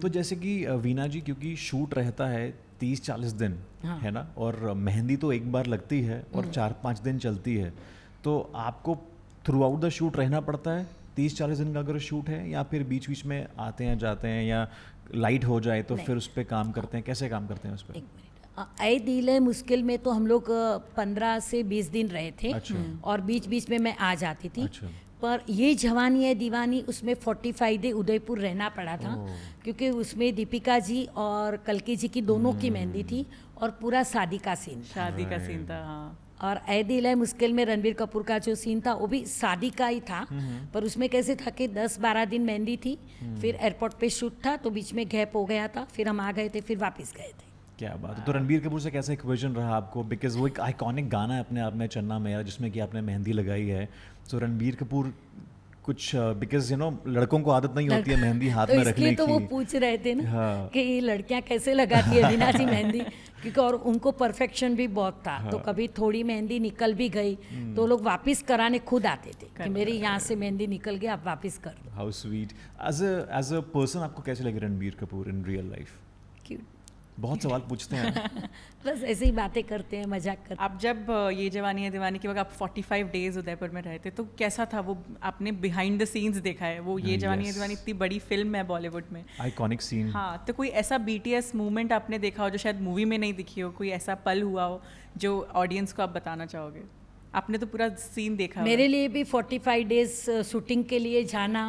तो जैसे कि वीना जी, क्योंकि शूट रहता है 30-40 दिन, हाँ। है ना, और मेहंदी तो एक बार लगती है और 4-5 दिन चलती है, तो आपको थ्रू आउट द शूट रहना पड़ता है 30-40 दिन का अगर शूट है, या फिर बीच बीच में आते हैं जाते हैं, या लाइट हो जाए तो फिर उस पर काम करते हैं, कैसे काम करते हैं उस पर? एक मिनट, ऐ दिल है मुश्किल में तो हम लोग 15 से 20 दिन रहे थे। अच्छा। और बीच बीच में मैं आ जाती थी। अच्छा। पर ये जवानी है दीवानी उसमें 45 डे उदयपुर रहना पड़ा था, क्योंकि उसमें दीपिका जी और कल्की जी की दोनों की मेहंदी थी और पूरा शादी का सीन था। शादी का सीन था, हाँ। और ऐ दिल है मुश्किल में रणबीर कपूर का जो सीन था वो भी शादी का ही था, पर उसमें कैसे था कि 10-12 दिन मेहंदी थी, फिर एयरपोर्ट पे शूट था तो बीच में गैप हो गया था, फिर हम आ गए थे, फिर वापस गए थे। क्या बात है। तो रणबीर कपूर से कैसा इक्वेशन रहा आपको, बिकॉज वो एक आइकॉनिक गाना है अपने आप में, चन्ना मेरा, जिसमें कि आपने मेहंदी लगाई है। तो रणबीर कपूर कुछ, बिकॉज यू नो लड़कों को आदत नहीं होती है मेहंदी हाथ तो में रखने की। तो वो पूछ रहे थे ना हाँ। कि ये लड़कियां कैसे लगाती है वीना जी मेहंदी, क्योंकि और उनको परफेक्शन भी बहुत था। तो कभी थोड़ी मेहंदी निकल भी गई तो लोग वापस कराने खुद आते थे कि मेरी यहाँ से मेहंदी निकल गई, आप वापस कर दो। How sweet. As a person आपको कैसे लगे Ranbir Kapoor in real life? Cute. बहुत सवाल पूछते हैं। बस ऐसे ही बातें करते हैं, मजाक करते हैं। आप जब ये जवानी है दीवानी के वक्त आप 45 डेज उदयपुर में रहे थे, तो कैसा था वो? आपने बिहाइंड द सीन्स देखा है, वो ये जवानी है दीवानी इतनी बड़ी फिल्म है बॉलीवुड में, आइकॉनिक सीन। हाँ, तो कोई ऐसा BTS मूवमेंट आपने देखा हो जो शायद मूवी में नहीं दिखी हो, कोई ऐसा पल हुआ हो जो ऑडियंस को आप बताना चाहोगे? आपने तो पूरा सीन देखा होगा। मेरे लिए भी 45 डेज शूटिंग के लिए जाना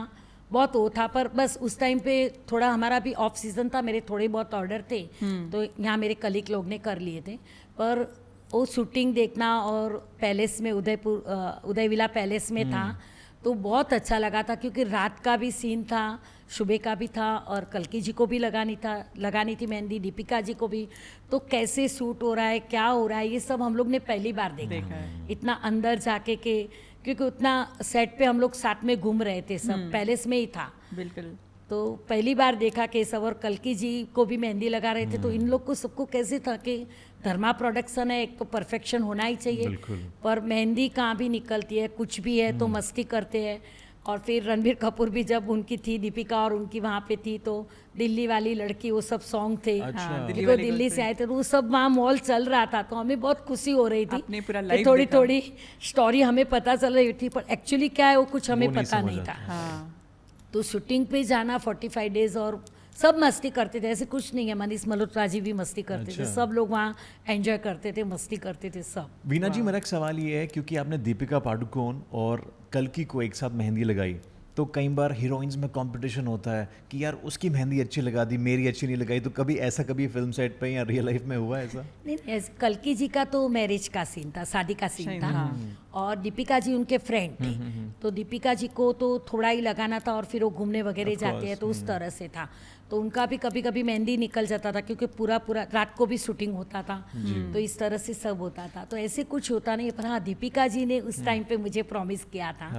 बहुत वो था, पर बस उस टाइम पे थोड़ा हमारा भी ऑफ सीजन था, मेरे थोड़े बहुत ऑर्डर थे तो यहाँ मेरे कलीग लोग ने कर लिए थे। पर वो शूटिंग देखना और पैलेस में उदयपुर उदय विला पैलेस में था तो बहुत अच्छा लगा था, क्योंकि रात का भी सीन था, शुभे का भी था और कल्की जी को भी लगानी थी मेहंदी, दीपिका जी को भी। तो कैसे शूट हो रहा है, क्या हो रहा है, ये सब हम लोग ने पहली बार देखा है। इतना अंदर जाके के, क्योंकि उतना सेट पे हम लोग साथ में घूम रहे थे, सब पैलेस में ही था। बिल्कुल। तो पहली बार देखा कि सब, और कल्की जी को भी मेहंदी लगा रहे थे। तो इन लोग को सबको कैसे था कि धर्मा प्रोडक्शन है, एक तो परफेक्शन होना ही चाहिए, पर मेहंदी कहाँ भी निकलती है, कुछ भी है तो मस्ती करते हैं। और फिर रणबीर कपूर भी जब उनकी थी, दीपिका और उनकी वहाँ पे थी, तो दिल्ली वाली लड़की वो सब सॉन्ग थे। अच्छा। दिल्ली से आए थे तो वो सब वहाँ मॉल चल रहा था, तो हमें बहुत खुशी हो रही थी। आपने पूरा कि लाइव थोड़ी देखा। थोड़ी स्टोरी हमें पता चल रही थी, पर एक्चुअली क्या है वो कुछ हमें वो नहीं पता समझ नहीं आता। था। हाँ, तो शूटिंग पे जाना 45 डेज, और सब मस्ती करते थे, ऐसे कुछ नहीं है, मनीष मल्होत्रा जी भी मस्ती करते थे, सब लोग वहाँ एंजॉय करते थे, मस्ती करते थे सब। वीना जी, मेरा एक सवाल ये है, क्योंकि आपने दीपिका पादुकोण और कल्की को एक साथ मेहंदी लगाई, तो कई बार हीरोइंस में कंपटीशन होता है कि यार उसकी मेहंदी अच्छी लगा दी, मेरी अच्छी नहीं लगाई, तो कभी ऐसा कभी फिल्म सेट पे या रियल लाइफ में हुआ ऐसा? नहीं, कल्की जी का तो मैरिज का सीन था, शादी का सीन था। और दीपिका जी उनके फ्रेंड थे, तो दीपिका जी को तो थोड़ा ही लगाना था, और फिर वो घूमने वगैरह जाते हैं तो उस तरह से था। तो उनका भी कभी कभी मेहंदी निकल जाता था, क्योंकि पूरा रात को भी शूटिंग होता था, तो इस तरह से सब होता था। तो ऐसे कुछ होता नहीं, पर हाँ, दीपिका जी ने उस टाइम पे मुझे प्रॉमिस किया था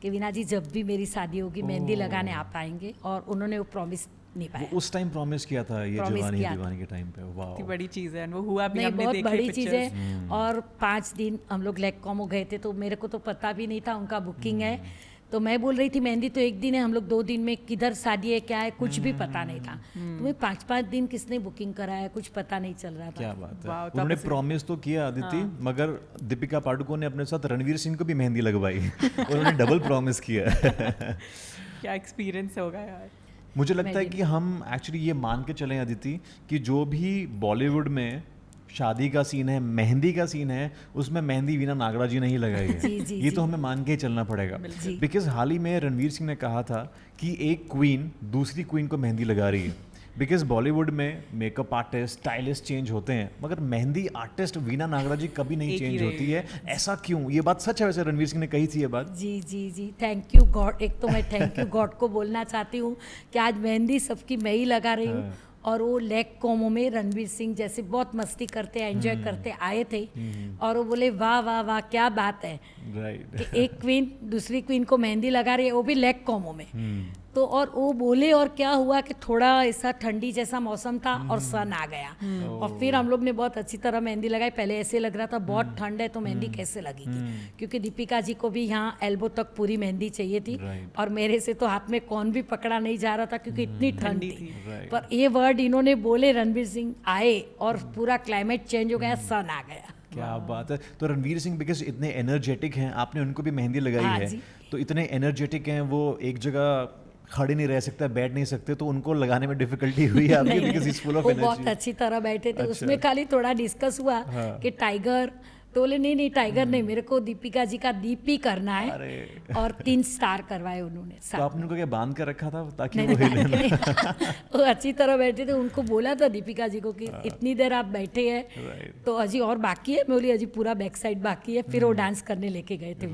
कि वीना जी जब भी मेरी शादी होगी मेहंदी लगाने आप आएंगे, और उन्होंने वो प्रॉमिस निभाया। उस टाइम प्रॉमिस किया था ये जवानी है दीवानी के टाइम पे? वाह, इतनी बड़ी चीज़ है, वो हुआ भी, नहीं, हमने बहुत देखे बड़ी चीज़ है। पिक्चर्स। और 5 दिन हम लोग लेककॉमो गए थे, तो मेरे को तो पता भी नहीं था उनका बुकिंग है। तो मैं बोल रही थी मेहंदी तो एक दिन है, हम लोग 2 दिन में किधर शादी है क्या है कुछ भी पता नहीं था। तुम्हें 5-5 दिन किसने बुकिंग करा है कुछ पता नहीं चल रहा था। क्या बात है। वाह, तो उन्होंने आपसे- प्रॉमिस तो किया अदिति, मगर दीपिका पादुकोण ने अपने साथ रणवीर सिंह को भी मेहंदी लगवाई। उन्होंने डबल प्रॉमिस किया। क्या एक्सपीरियंस होगा यार। मुझे लगता है कि हम एक्चुअली ये मान के चलें अदिति कि जो भी बॉलीवुड में शादी का सीन है, मेहंदी का सीन है, उसमें मेहंदी वीना नागरा जी नहीं लगाई है। ये तो हमें मान के ही चलना पड़ेगा, बिकॉज हाल ही में रणवीर सिंह ने कहा था कि एक क्वीन दूसरी क्वीन को मेहंदी लगा रही है। बिकॉज बॉलीवुड में मेकअप आर्टिस्ट, स्टाइलिस्ट चेंज होते हैं, मगर मेहंदी आर्टिस्ट वीना नागरा जी कभी नहीं चेंज होती है। ऐसा क्यों? ये बात सच है? वैसे रणवीर सिंह ने कही थी ये बात। जी जी जी, थैंक यू गॉड। एक तो मैं थैंक यू गॉड को बोलना चाहती हूँ कि आज मेहंदी सबकी मैं ही लगा रही हूँ। और वो लेककॉमो में रणवीर सिंह जैसे बहुत मस्ती करते एंजॉय करते आए थे, और वो बोले वाह वाह वाह क्या बात है राइट। कि एक क्वीन दूसरी क्वीन को मेहंदी लगा रही है, वो भी लेककॉमो में। तो और वो बोले और क्या हुआ कि थोड़ा ऐसा ठंडी जैसा मौसम था और सन आ गया और फिर हम लोग ने बहुत अच्छी तरह मेहंदी लगाई। पहले ऐसे लग रहा था बहुत ठंड है तो मेहंदी कैसे लगेगी, क्योंकि दीपिका जी को भी यहाँ एल्बो तक पूरी मेहंदी चाहिए थी और मेरे से तो हाथ में कौन भी पकड़ा नहीं जा रहा था क्योंकि इतनी ठंड थी। पर ये वर्ड इन्होंने बोले, रणवीर सिंह आए और पूरा क्लाइमेट चेंज हो गया, सन आ गया। क्या बात है। तो रणवीर सिंह बिकॉज इतने एनर्जेटिक हैं, आपने उनको भी मेहंदी लगाई हाँ है जी। तो इतने एनर्जेटिक हैं, वो एक जगह खड़े नहीं रह सकते, बैठ नहीं सकते, तो उनको लगाने में डिफिकल्टी हुई है आपकी बिकॉज इज फुल ऑफ वो एनर्जी। बहुत अच्छी तरह बैठे थे। अच्छा। उसमें खाली थोड़ा डिस्कस हुआ कि टाइगर, तो बोले नहीं टाइगर नहीं, मेरे को दीपिका जी का दीपी करना है और 3 स्टार करवाए उन्होंने। तो आपने उनको क्या बांध कर रखा था ताकि नहीं, वो हिले नहीं, ना? वो अच्छी तरह बैठे थे। उनको बोला था दीपिका जी को कि इतनी देर आप बैठे हैं तो अजी और बाकी है। मैं बोली अजी पूरा बैक साइड बाकी है। फिर वो डांस करने लेके गए थे।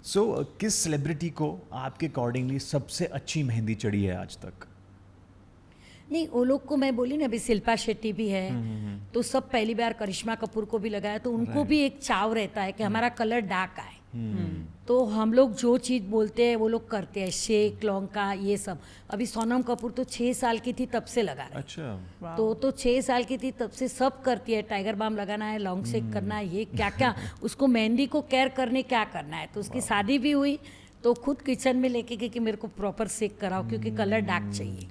सो किस सेलिब्रिटी को आपके अकॉर्डिंगली सबसे अच्छी मेहंदी चढ़ी है आज तक? नहीं, वो लोग को मैं बोली ना, अभी शिल्पा शेट्टी भी है तो सब पहली बार करिश्मा कपूर को भी लगाया तो उनको भी एक चाव रहता है कि हमारा कलर डार्क आए। तो हम लोग जो चीज़ बोलते हैं वो लोग करते हैं, शेक लौंका ये सब। अभी सोनम कपूर तो 6 साल की थी तब से लगा रही। अच्छा। तो 6 साल की थी तब से सब करती है, टाइगर बाम लगाना है, लॉन्ग शेक करना है, ये क्या क्या उसको मेहंदी को केयर करने क्या करना है। तो उसकी शादी भी हुई तो खुद किचन में लेके गई कि मेरे को प्रॉपर शेक कराओ क्योंकि कलर डार्क चाहिए।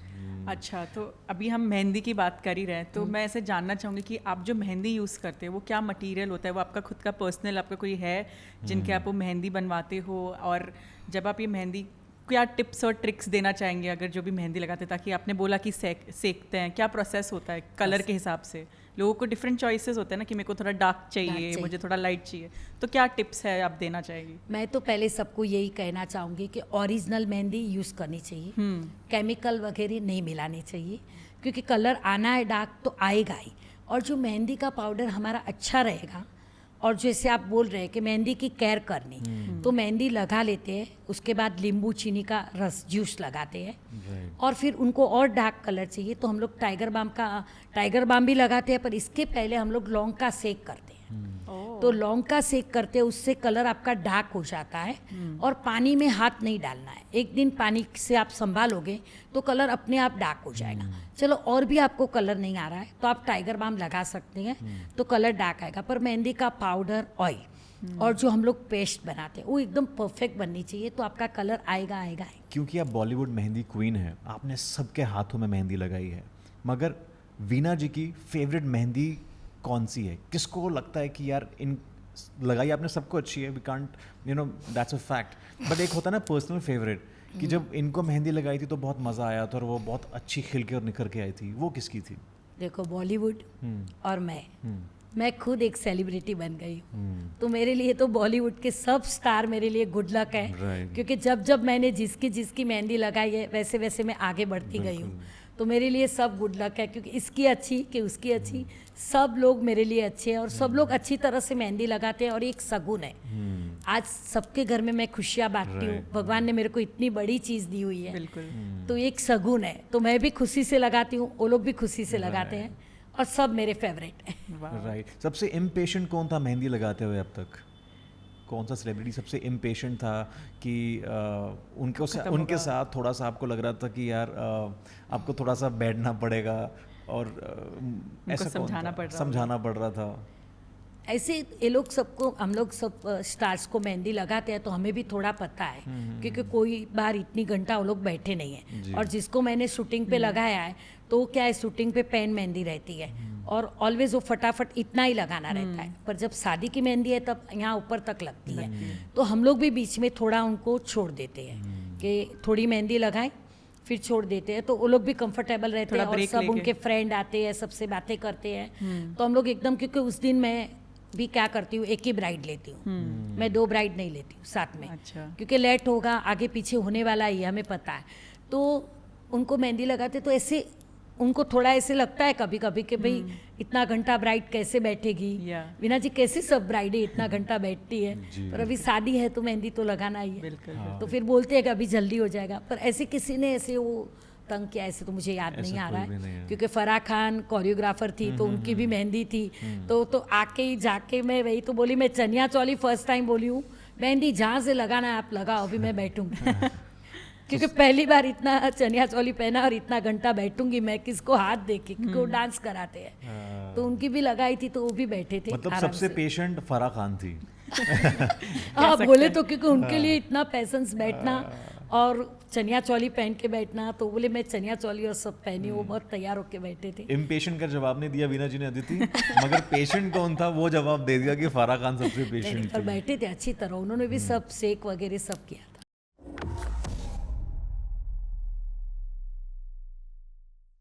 अच्छा, तो अभी हम मेहंदी की बात कर ही रहे हैं तो मैं ऐसे जानना चाहूँगी कि आप जो मेहंदी यूज़ करते हो वो क्या मटेरियल होता है? वो आपका खुद का पर्सनल आपका कोई है जिनके आप वो मेहंदी बनवाते हो? और जब आप ये मेहंदी, क्या टिप्स और ट्रिक्स देना चाहेंगे अगर जो भी मेहंदी लगाते हैं, ताकि आपने बोला कि सेकते हैं, क्या प्रोसेस होता है कलर के हिसाब से? लोगों को डिफरेंट चॉइसेस होते हैं ना कि मेरे को थोड़ा डार्क चाहिए, मुझे थोड़ा लाइट चाहिए, तो क्या टिप्स है आप देना चाहेंगी? मैं तो पहले सबको यही कहना चाहूँगी कि ओरिजिनल मेहंदी यूज़ करनी चाहिए, केमिकल वगैरह नहीं मिलानी चाहिए क्योंकि कलर आना है डार्क तो आएगा ही। और जो मेहंदी का पाउडर हमारा अच्छा रहेगा, और जैसे आप बोल रहे हैं कि मेहंदी की केयर करनी, तो मेहंदी लगा लेते हैं, उसके बाद नींबू चीनी का रस जूस लगाते हैं और फिर उनको और डार्क कलर चाहिए तो हम लोग टाइगर बाम भी लगाते हैं। पर इसके पहले हम लोग लौंग का सेक करते हैं। तो लौंग का सेक करते हैं, उससे कलर आपका डार्क हो जाता है और पानी में हाथ नहीं डालना है। एक दिन पानी से आप संभालोगे तो कलर अपने आप डार्क हो जाएगा। चलो और भी आपको कलर नहीं आ रहा है तो आप टाइगर बाम लगा सकते हैं तो कलर डार्क आएगा। पर मेहंदी का पाउडर, ऑयल और जो हम लोग पेस्ट बनाते हैं वो एकदम परफेक्ट बननी चाहिए तो आपका कलर आएगा। क्योंकि आप बॉलीवुड मेहंदी क्वीन है, आपने सबके हाथों में मेहंदी लगाई है, मगर वीना जी की फेवरेट मेहंदी कौन सी है? किसको लगता है कि यार इन लगाई आपने सबको अच्छी है, we can't that's a fact, but एक होता है ना पर्सनल फेवरेट कि जब इनको मेहंदी लगाई थी तो बहुत मज़ा आया था और वो बहुत अच्छी खिल के और निखर के आई थी, वो किसकी थी? देखो, बॉलीवुड और मैं खुद एक सेलिब्रिटी बन गई हूँ तो मेरे लिए तो बॉलीवुड के सब स्टार मेरे लिए गुड लक है क्योंकि जब मैंने जिसकी मेहंदी लगाई है वैसे वैसे मैं आगे बढ़ती गई हूँ। तो मेरे लिए सब गुड लक है क्योंकि इसकी अच्छी कि उसकी अच्छी, सब लोग मेरे लिए अच्छे हैं और सब लोग अच्छी तरह से मेहंदी लगाते हैं और एक सगुन है। आज सबके घर में मैं खुशियाँ बांटती हूँ, भगवान ने मेरे को इतनी बड़ी चीज़ दी हुई है, तो एक सगुन है। तो मैं भी खुशी से लगाती हूँ, वो लोग भी खुशी से लगाते हैं और सब मेरे फेवरेट हैं। राइट। सबसे इम्पेशेंट कौन था मेहंदी लगाते हुए अब तक? कौन सा सेलिब्रिटी सबसे इम्पेशेंट था कि उनके साथ थोड़ा सा आपको लग रहा था कि यार आपको थोड़ा सा बैठना पड़ेगा और ऐसा समझाना पड़ रहा था? ऐसे ये लोग सबको, हम लोग सब स्टार्स को मेहंदी लगाते हैं तो हमें भी थोड़ा पता है क्योंकि कोई बार इतनी घंटा वो लोग बैठे नहीं हैं। और जिसको मैंने शूटिंग पे लगाया है तो क्या है, शूटिंग पे पेन मेहंदी रहती है और ऑलवेज वो फटाफट इतना ही लगाना रहता है। पर जब शादी की मेहंदी है तब यहाँ ऊपर तक लगती है तो हम लोग भी बीच में थोड़ा उनको छोड़ देते हैं कि थोड़ी मेहंदी लगाएं फिर छोड़ देते हैं तो वो लोग भी कंफर्टेबल रहते हैं और सब उनके फ्रेंड आते हैं, सबसे बातें करते हैं। तो हम लोग एकदम, क्योंकि उस दिन मैं भी क्या करती हूँ, एक ही ब्राइड लेती हूँ, मैं 2 ब्राइड नहीं लेती हूँ साथ में। अच्छा। क्योंकि लेट होगा, आगे पीछे होने वाला ही हमें पता है। तो उनको मेहंदी लगाते तो ऐसे उनको थोड़ा ऐसे लगता है कभी कभी कि भाई इतना घंटा ब्राइड कैसे बैठेगी, वीना जी कैसे सब ब्राइडें इतना घंटा बैठती है, पर अभी शादी है तो मेहंदी तो लगाना ही है। तो फिर बोलते हैं कि अभी जल्दी हो जाएगा, पर ऐसे किसी ने ऐसे वो तंग किया ऐसे तो मुझे याद नहीं आ रहा है क्योंकि फराह खान कोरियोग्राफर थी तो उनकी भी मेहंदी थी। तो आके ही जाके मैं वही तो बोली, मैं चनिया चौली फर्स्ट टाइम बोली हूँ, मेहंदी जहाँ से लगाना है आप लगाओ, अभी मैं बैठूंगी। क्योंकि पहली बार इतना चनिया चोली पहना और इतना घंटा बैठूंगी मैं किसको हाथ दे के, क्योंकि वो डांस कराते हैं तो उनकी भी लगाई थी तो वो भी बैठे थे मतलब आराम सबसे से। पेशेंट फराह खान थी। हाँ बोले तो, क्योंकि उनके लिए इतना पैसेंस बैठना और चनिया चोली पहन के बैठना, तो बोले मैं चनिया चोली और सब पहनी, वो बहुत तैयार होके बैठे थे। इम्पेशेंट का जवाब नहीं दिया वीना जी ने अदिति, मगर पेशेंट कौन था वो जवाब दे दिया कि फराह खान सबसे पेशेंट पर थी। बैठे थे अच्छी तरह, उन्होंने भी सब सेक वगैरह सब किया।